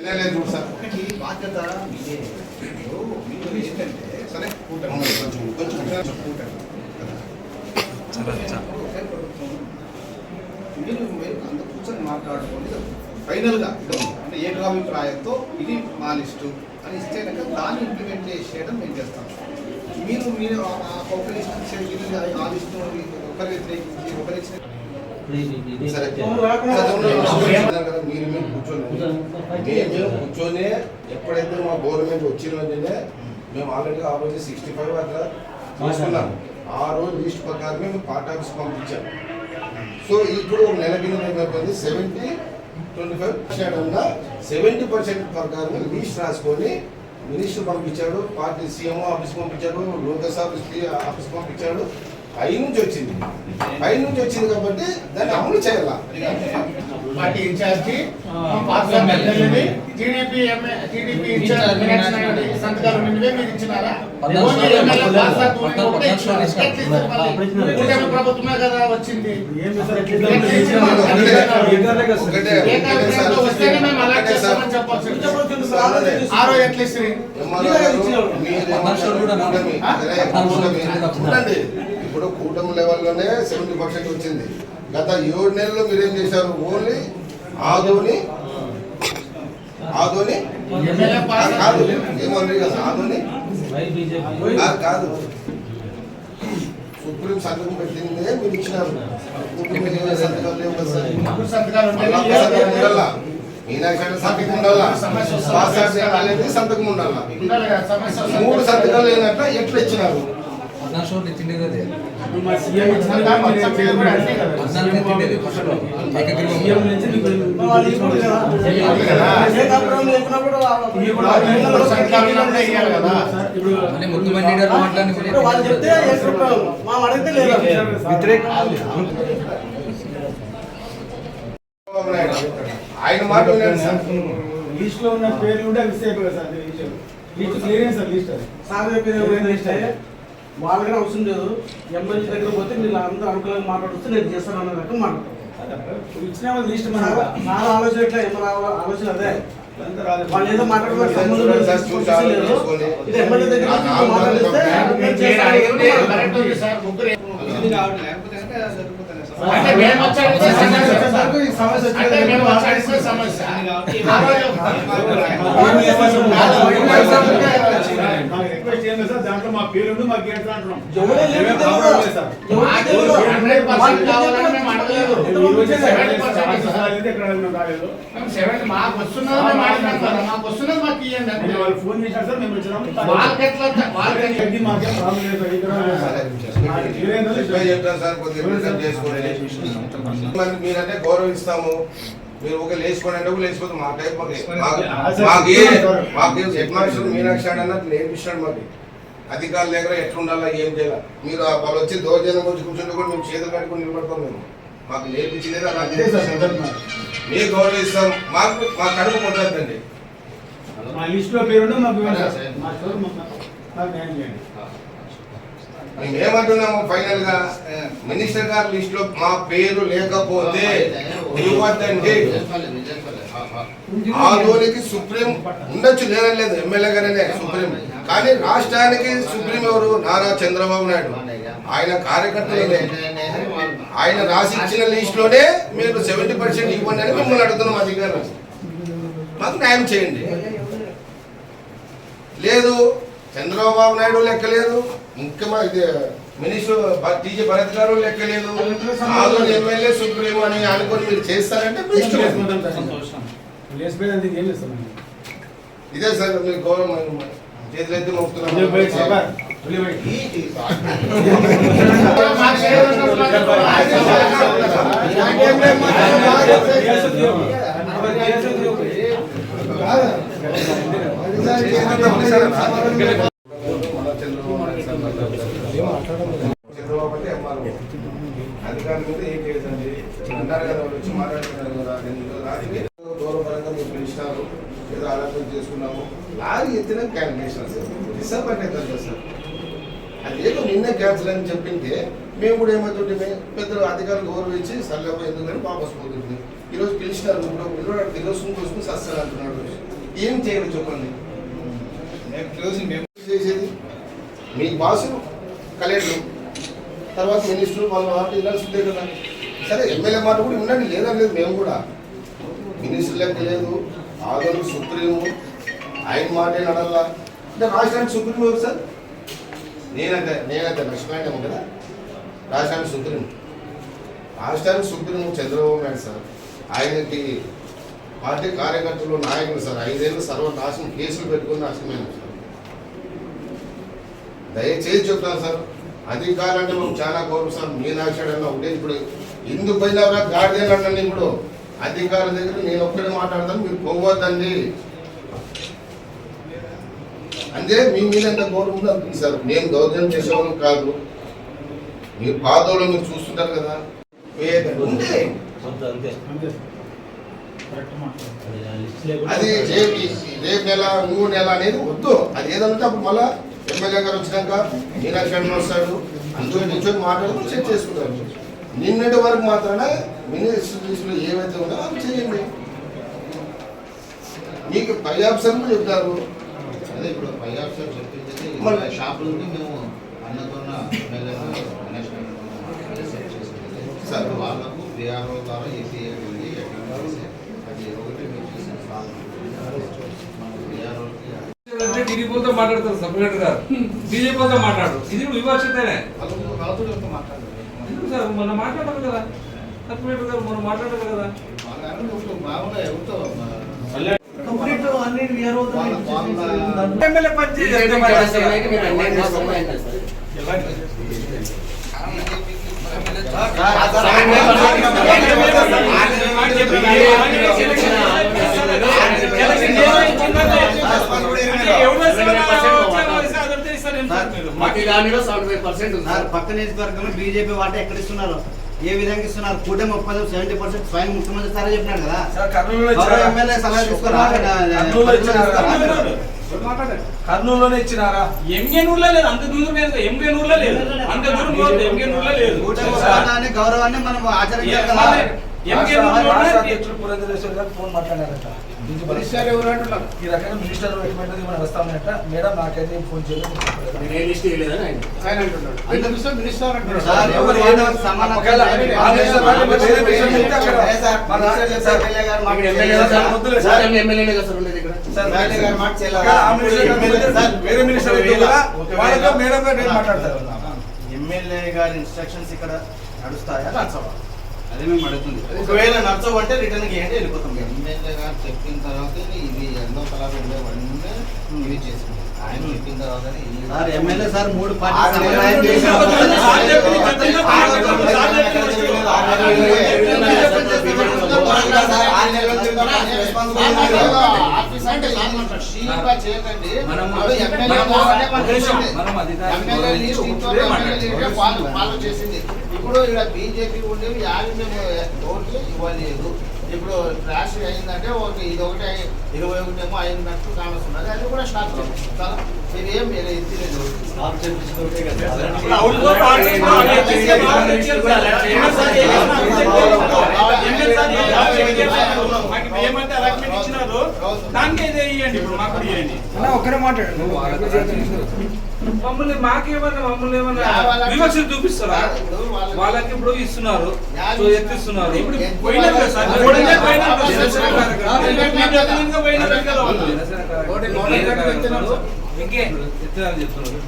ఒకటి బాధ్యత మీదే. మీరు ఏంటంటే సరే కూటమి కొంచెం కూటమి మీరు అంత కూర్చొని మాట్లాడుకోండి. ఫైనల్గా అంటే ఏకాభిప్రాయంతో ఇది మా లిస్టు అని ఇస్తే కనుక దాన్ని ఇంప్లిమెంట్ చేయడం మేము చేస్తాం. మీరు ఒక లిస్ట్ ఆ లిస్టు ఒకరి వ్యతిరేకించి ఒకరి కూర్చొని ఎప్పుడైతే మా గవర్నమెంట్ వచ్చిన రోజునే మేము ఆల్రెడీ ఆ రోజు 65 అట్లా తీసుకున్నాం. ఆ రోజు లిస్ట్ ప్రకారం మేము పార్ట్ ఆఫీస్ పంపించాం. సో ఇప్పుడు ఒక నెల కింద ఏమైపోయింది 70% ప్రకారం లిస్ట్ రాసుకొని మినిస్టర్ పంపించాడు, పార్టీ సీఎం ఆఫీస్ పంపించాడు, లోకస్ ఆఫీస్ పంపించాడు. పై నుంచి వచ్చింది కాబట్టి దాన్ని అమలు చేయాల. పార్టీ ఇన్ఛార్జి టీడీపీ సంతకాలు మీరు ఇచ్చినారా? ప్రభుత్వమే కదా వచ్చింది. వస్తేనే మేము అలా చేస్తామని చెప్పచ్చు. ఆరో ఎట్లీస్ట్ ఇప్పుడు కూటమి లెవెల్లోనే 70% వచ్చింది. గత 7 నెలల్లో మీరేం చేశారు? ఓన్లీ ఆదోని కాదు, ఏమన్నారు కదా, ఆదోని కాదు, సుప్రీం సంతకం పెట్టిందే మీరు ఇచ్చినారు. సంతకాలు లేవు కదా సార్. మీనాక్షి సంతకం ఉండాలా, సంతకం ఉండాలా. 3 సంతకాలు లేనట్ల ఎట్లా ఇచ్చినారు? ఆయన మాట లిస్ట్ లో ఉన్న పేర్లు కూడా మిస్ అయిపోయారు sir. List clearance sir. List sir list వాళ్ళకి అవసరం లేదు. ఎమ్మెల్యే దగ్గర పోతే మీరు అందరూ అనుకూలంగా మాట్లాడుతూ నేను చేస్తాను అన్న రకం మాట్లాడతారు. ఇచ్చిన లిస్ట్ మన ఆలోచన ఎట్లా ఆలోచన అదే వాళ్ళు ఏదో మాట్లాడుతున్నారు. ఇది ఎమ్మెల్యే దగ్గర దాంట్లో మా పేరు మాకు ఫోన్ చేశారు సార్. మేము మీరంటే గౌరవిస్తాము. మీరు ఒక లేచుకోండి అంటే లేచిపోతే మా టైప్ మాకు హెడ్ మాస్టర్ మీనాక్షి అన్నట్టు నేర్పిస్తాడు. మాకు అధికారుల దగ్గర ఎట్లా ఉండాలా, ఏం చేయాలి. మీరు వాళ్ళు వచ్చి దౌర్జన్యం వచ్చి కూర్చుంటే కూడా మేము చేతులు కట్టుకుని నిలబడతాం. మేము మాకు నేర్పించింది అలా మీరు గౌరవిస్తాం. మా కడుపు కొట్టద్దండి. మా లిస్ట్ లో పేరు మేమేమంటున్నాము, ఫైనల్ గా మినిస్టర్ గారి లిస్ట్ లో మా పేరు లేకపోతే ఇవ్వద్దండి. ఆదోనికి సుప్రీం ఉండొచ్చు, లేదలేదు, ఎమ్మెల్యే గానే సుప్రీం. కానీ రాష్ట్రానికి సుప్రీం ఎవరు? నారా చంద్రబాబు నాయుడు. ఆయన కార్యకర్తలనే ఆయన రాసి ఇచ్చిన లిస్ట్ లోనే మీరు 70% ఇవ్వండి అని మిమ్మల్ని అడుగుతున్నాం. అధికారులు మాకు న్యాయం చేయండి. లేదు చంద్రబాబు నాయుడు లెక్కలేదు, ఇంకా మా ఇది మినిస్టర్ టీజీ భరత్ గారు లెక్కలేదు, ఆదోని ఎమ్మెల్యే సుప్రీం అని అనుకుని మీరు చేస్తారంటే ఇదే సార్ మీరు గౌరవం. చేతులైతే మొక్కుతున్నాం. చంద్రబాబు అంటే అధికారుల మీద ఏం చేయదండి అన్నారు కదా, వాళ్ళు వచ్చి మాట్లాడుతున్నారు కదా. రాజకీయ గౌరవపరంగా మీరు పిలిచినారు, ఏదో ఆలోచన చేసుకున్నాము. లారీ ఎత్తిన క్యాన్సిలేషన్ డిసప్పాయింట్ అవుతుంది సార్. అది ఏదో నిన్నే క్యాన్సిల్ అని చెప్పింటే మేము కూడా ఏమవుతుంటే పెద్దలు అధికారులు గౌరవించి సర్లేపో ఎందుకని వాపస్ పోతుంది. ఈరోజు పిలిచినారు, ఇప్పుడు దిగొస్తుంది కోసం సస్తారు అంటున్నాడు. ఏం చేయాలి చెప్పండి చేసేది మీ బాసు కలెక్టర్ తర్వాత మినిస్టర్ వాళ్ళ మాట వినాల్సిందే కదా. సరే ఎమ్మెల్యే మాట కూడా ఉండండి, లేదా లేదు మేము కూడా మినిస్టర్ లెక్క లేదు. ఆదరణ సుప్రీము ఆయన మాటే నడల్లా అంటే రాష్ట్రానికి సుప్రీం ఎవరు సార్? నేనైతే లక్ష్మణ్ కదా రాష్ట్రానికి సుప్రీం. రాష్ట్రానికి సుప్రీం చంద్రబాబు నాయుడు సార్. ఆయనకి పార్టీ కార్యకర్తలు నాయకులు సార్ 5 ఏళ్ళు సర్వనాశనం కేసులు పెట్టుకుని నాశనమైన సార్. దయచేసి చెప్తాను సార్, అధికారులు అంటే మేము చాలా గౌరవం సార్. మీనాక్షి అన్న ఒకటే ఇప్పుడు ఎందుకు పోయినా గాడిదేలు అన్నాను. ఇప్పుడు అధికారుల దగ్గర నేను ఒక్కడే మాట్లాడతాను, మీరు పోవద్దండి అంటే మీ మీద ఎంత గౌరవం ఉందో అంటుంది సార్. నేను దౌర్జన్యం చేసేవాళ్ళం కాదు, మీరు పాదవులు మీరు చూస్తుంటారు కదా. ఉంటే అది రేపు నెల 3 నెల అనేది వద్దు. అది ఏదంటే అప్పుడు మళ్ళా ఎమ్మెల్యే గారు వచ్చినాక మీనాక్షి అన్న వస్తాడు, అందరూ కూర్చొని మాట్లాడుతూ చెక్ చేసుకుంటారు. నిన్నటి వరకు మాత్రమే మినిస్ట్రీస్లో ఏవైతే ఉన్నాయో అవి చేయండి. మీకు పై ఆఫీసర్లు చెప్తారు. అదే ఇప్పుడు పై ఆఫీసర్ చెప్పింది షాపులకి మేము అన్నతోన్న సార్ వాళ్ళకు బీఆర్ఓ ద్వారా ఏసీఏ వెళ్ళి ఎక్కడ అది ఒకటి మీరు చూసిన బీఆర్ఓకి టీడీపీలతో మాట్లాడతారు సపరేట్ గా, బీజేపీతో మాట్లాడు. ఇది వివక్షతనే ఎందుకు సార్? మొన్న మాట్లాడారు కదా సపరేట్ గా, మనం మాట్లాడారు కదా. బాగుందా ఎవరితో ఎమ్మెల్యే పని పక్క నియోజకవర్గంలో బీజేపీ వాటా ఎక్కడ ఇస్తున్నారు, ఏ విధంగా ఇస్తున్నారు? కూటమి 70% స్వయం ముఖ్యమంత్రి సారే చెప్పినాడు కదా. ఎమ్మెల్యే సలహా కర్నూలులోనే ఇచ్చినారా? ఎంగేనూరులో లేదు, అంత దూరం లేదు. ఎంగేనూరులో లేదు, అంత దూరం పోతే ఎంగేనూరులో లేదు. కూటమి గౌరవాన్ని మనం ఆచరించాలి కదా. అధ్యక్షుడు పురంధరేశ్వరి గారు ఫోన్ మాట్లాడారట. మినిస్టర్ ఎవరు అంటున్నారు? ఈ రకంగా మినిస్టర్ ఎటువంటి మనం వస్తామన్నట. మేడం నాకైతే ఫోన్ చేయలేదు. ఆయన అంటున్నాడు. సార్, ఎవరు ఏదో సమానం వేరే మినిస్టర్ మేడం గారు నేను మాట్లాడతారు. ఎమ్మెల్యే గారి ఇన్స్ట్రక్షన్స్ ఇక్కడ నడుస్తాయా నచ్చవా? అదే మేము అడుగుతుంది. ఒకవేళ నచ్చవు అంటే రిటర్న్ గేయండి, వెళ్ళిపోతాం. ఎమ్మెల్యే గారు చెప్పిన తర్వాత ఇది ఎన్నో కలర్ ఉండేవన్నీ ఇవి చేసింది. ఆయన చెప్పిన తర్వాత సార్ ఎమ్మెల్యే సార్ 3 పార్టీ సమన్వయం చేసి ఫాలో చేసింది. ఇప్పుడు ఇక్కడ బీజేపీ ఉండేవి యాభై మేము ఓట్లు ఇవ్వలేదు. ఇప్పుడు క్లాష్ అయిందంటే ఇది ఒకటి 21 అయినట్టు కానొస్తున్నది. అది కూడా స్టాప్ చేస్తాం. మీరు ఏం ఎత్తిలేదు ఒక్కడే మాట్లాడు. మమ్మల్ని ఏమన్నా వివక్ష చూపిస్తారా? వాళ్ళకి ఇప్పుడు ఇస్తున్నారు, ఎత్తిస్తున్నారు. ఇప్పుడు పోయినారు కదా సార్,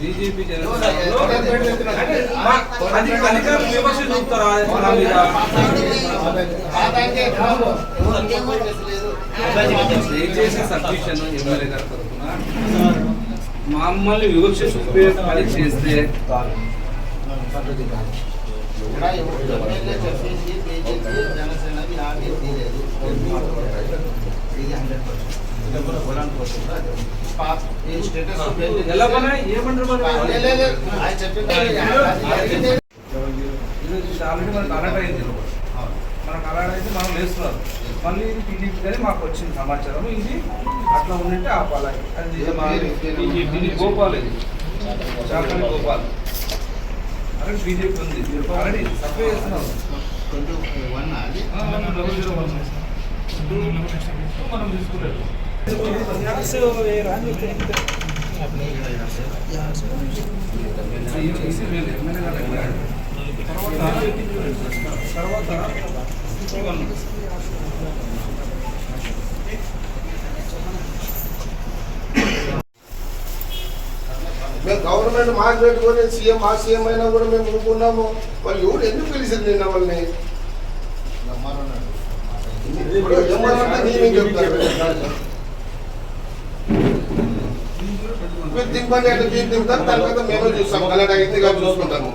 బీజేపీ అధికారులు వివక్ష చూపుతారా? దయచేసి సబ్మిషన్ ఎమ్మెల్యే గారి తరఫున మమ్మల్ని వివక్ష చూపే పని చేస్తే ఎమ్మెల్యే చెప్పింది బీజేపీ జనసేనది యాభై తీయలేదు. ఇది 100% ఎలా పని ఏమంటారు? ఆయన చెప్పింది ఆల్రెడీ మనకు అలర్ట్ అయింది. మనకు అలర్ట్ అయితే మనం వేస్తున్నారు. మళ్ళీ టీడీపీ కానీ మాకు వచ్చింది సమాచారం, ఇది అట్లా ఉండింటే ఆపాలి. అది గోపాల్, ఇది చాకలి గోపాల్ ఆల్రెడీ బీజేపీ ఉంది. ఆల్రెడీ సర్వే చేస్తున్నారు. 21 మనం తీసుకోలేదు. మేము గవర్నమెంట్ మార్క్ పెట్టుకొని సీఎం ఆ సీఎం అయినా కూడా మేము ఊరుకున్నాము. వాళ్ళు ఎవరు ఎందుకు పిలిచారు నిన్న వాళ్ళని? ఇప్పుడు ఏమన్నా నేనేం చెప్తారు? మీరు దింపండి అంటే దీన్ని దింపుతారు, తర్వాత మేమే చూస్తాం. అలాంటి అయితే కాదు చూసుకుంటాము.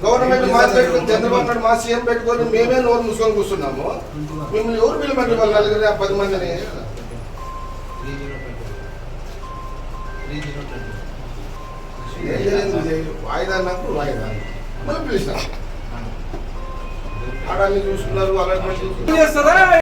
గవర్నమెంట్ మార్క్ పెట్టుకుని చంద్రబాబు నాయుడు మా సీఎం పెట్టుకొని మేమే నోరు మూసుకొని కూర్చున్నాము. మిమ్మల్ని ఎవరు పిలవండి? వాళ్ళు నలుగురు 10 మందిని వాయిదా నాకు వాయిదా మళ్ళీ పిలిచినాం. ఆడాన్ని చూసుకున్నారు, అలాంటి చేస్తారా